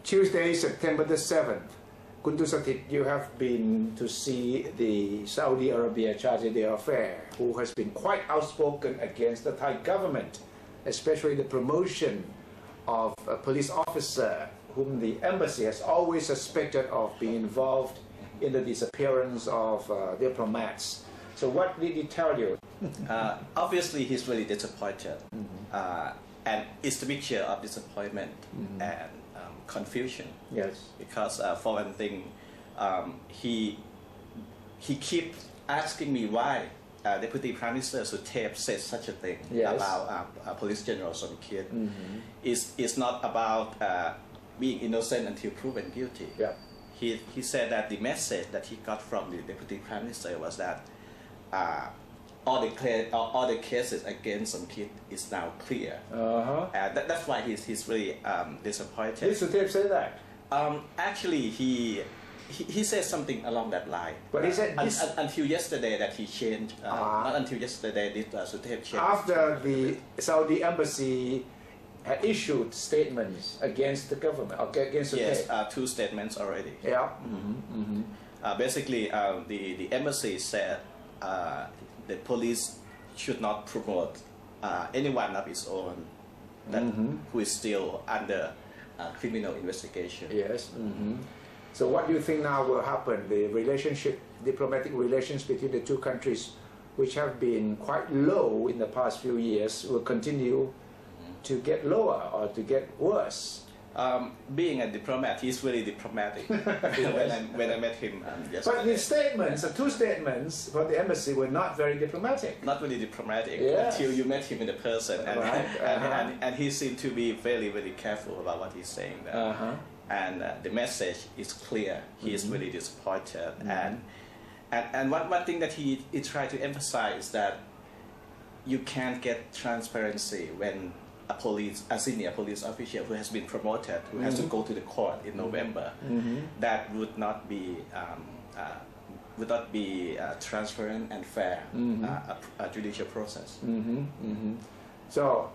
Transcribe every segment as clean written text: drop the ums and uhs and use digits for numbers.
Tuesday, September the 7th. Tulsathit, you have been to see the Saudi Arabia charge d'affaires, who has been quite outspoken against the Thai government, especially the promotion of a police officer whom the embassy has always suspected of being involved in the disappearance of diplomats. So what did he tell you? Obviously, he's really disappointed. And it's a mixture of disappointment and confusion. Yes. Because for one thing, he keeps asking me why Deputy Prime Minister Suthichai said such a thing about Police General Suthichai. It's not about being innocent until proven guilty. Yeah. He said that the message that he got from the Deputy Prime Minister was that all the cases against some kid is now clear. That's why he's really disappointed. Did Suthichai say that? Actually, he said something along that line. But he said until yesterday that he changed. Not until yesterday did Suthichai change. After the Saudi embassy had issued statements against the government, against Suthichai. Yes, 2 statements already. Yeah. Basically, the embassy said the police should not promote anyone of its own that who is still under criminal investigation. Yes. So what do you think now will happen? The relationship, diplomatic relations between the two countries, which have been quite low in the past few years, will continue to get lower or to get worse? Being a diplomat, he's really diplomatic. when I met him yesterday. But the statements, the 2 statements from the embassy were not very diplomatic. Not really diplomatic until you met him in person, and, and he seemed to be very, very careful about what he's saying there. And the message is clear. He is really disappointed, and one thing that he tried to emphasize is that you can't get transparency when a senior police official who has been promoted, who has to go to the court in November, that would not be transparent and fair a judicial process. So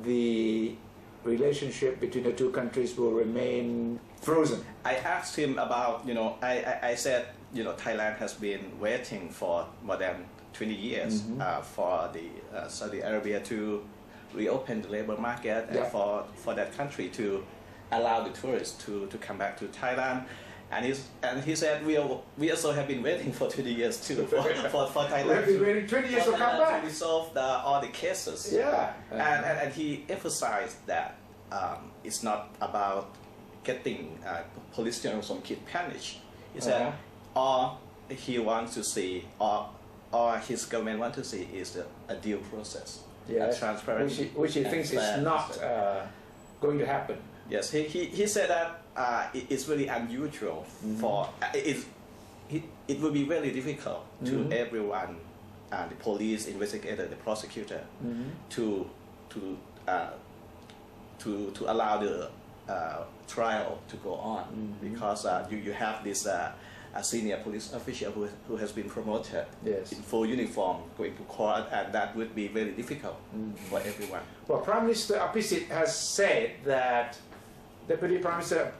the relationship between the two countries will remain frozen. I asked him about, I said, Thailand has been waiting for more than 20 years for the Saudi Arabia to reopen the labor market and for that country to allow the tourists to come back to Thailand. And he said, we also have been waiting for 20 years too for Thailand. We have been waiting 20 years to come back to resolve all the cases. Yeah. And he emphasized that it's not about getting Police General Somkit punished. He said all he wants to see, or his government wants to see, is a due process. Yes, transparent, which he thinks is not going to happen. Yes, he said that it's really unusual for it would be very difficult to everyone, the police, investigator, the prosecutor, to allow the trial to go on because you have this a senior police official who has been promoted in full uniform going to court, and that would be very difficult for everyone. Well, Prime Minister Abhisit has said that Deputy Prime Minister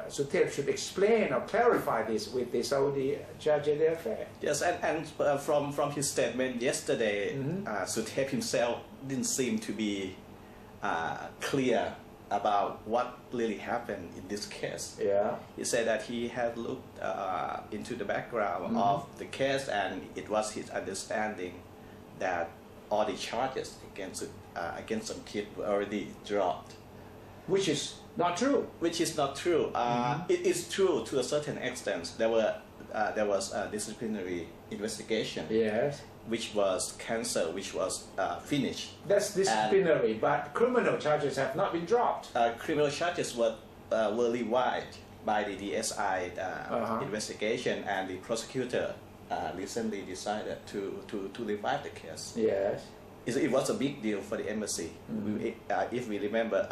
Suthichai should explain or clarify this with the Saudi charge d'affaires. Yes, and from his statement yesterday, Suthichai himself didn't seem to be clear about what really happened in this case. Yeah. He said that he had looked into the background of the case, and it was his understanding that all the charges against some kid were already dropped. Which is not true. Which is not true. It is true to a certain extent. There was a disciplinary investigation. Yes. Which was cancelled, which was finished. That's disciplinary, but criminal charges have not been dropped. Criminal charges were revived by the DSI investigation, and the prosecutor recently decided to revive the case. Yes. It was a big deal for the embassy. If we remember,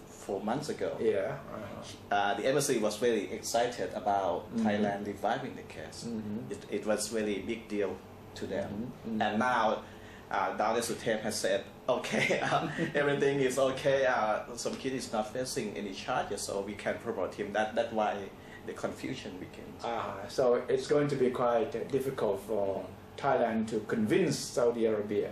4 months ago, the embassy was very excited about Thailand reviving the case. It was really a big deal to them. And now down at Suthichai has said, okay, everything is okay. Some kid is not facing any charges, so we can promote him. That's why the confusion begins. So it's going to be quite difficult for Thailand to convince Saudi Arabia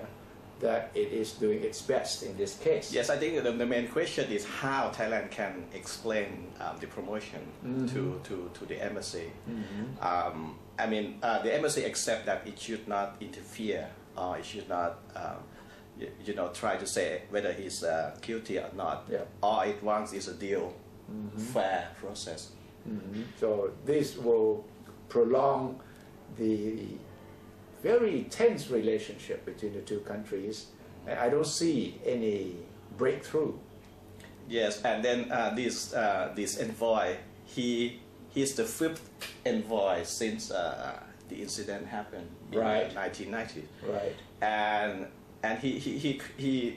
that it is doing its best in this case. Yes, I think the main question is how Thailand can explain the promotion to the embassy. I mean, the embassy accept that it should not interfere, or it should not, try to say whether he's guilty or not. Yeah. All it wants is a deal, fair process. So this will prolong the very tense relationship between the two countries. I don't see any breakthrough. Yes, and then this envoy, he's the fifth envoy since the incident happened in 1990. Right. And he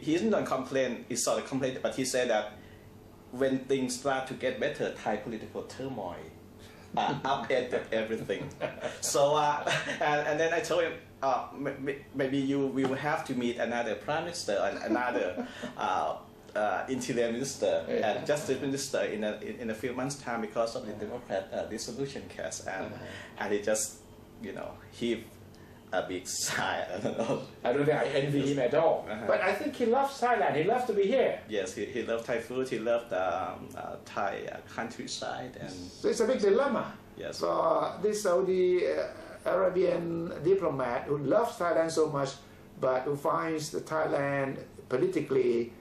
isn't on complaint. He sort of complained, but he said that when things start to get better, Thai political turmoil upended everything. So and then I told him, maybe you will have to meet another prime minister and another interior minister and justice minister in a few months' time because of the Democrat dissolution case, and he just heaved a big sigh. I don't know. I don't think I envy him at all. But I think he loves Thailand. He loves to be here. Yes, he loved Thai food. He loved Thai countryside, and so it's a big dilemma. Yes. For this Saudi Arabian diplomat who loves Thailand so much, but who finds the Thailand politically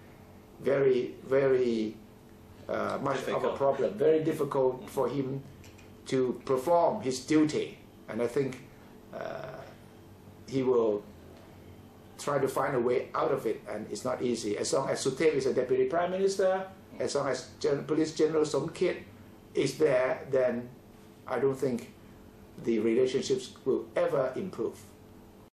very, very much of a problem, very difficult for him to perform his duty. And I think he will try to find a way out of it, and it's not easy. As long as Suthichai is a deputy prime minister, as long as Police General Somkit is there, then I don't think the relationships will ever improve.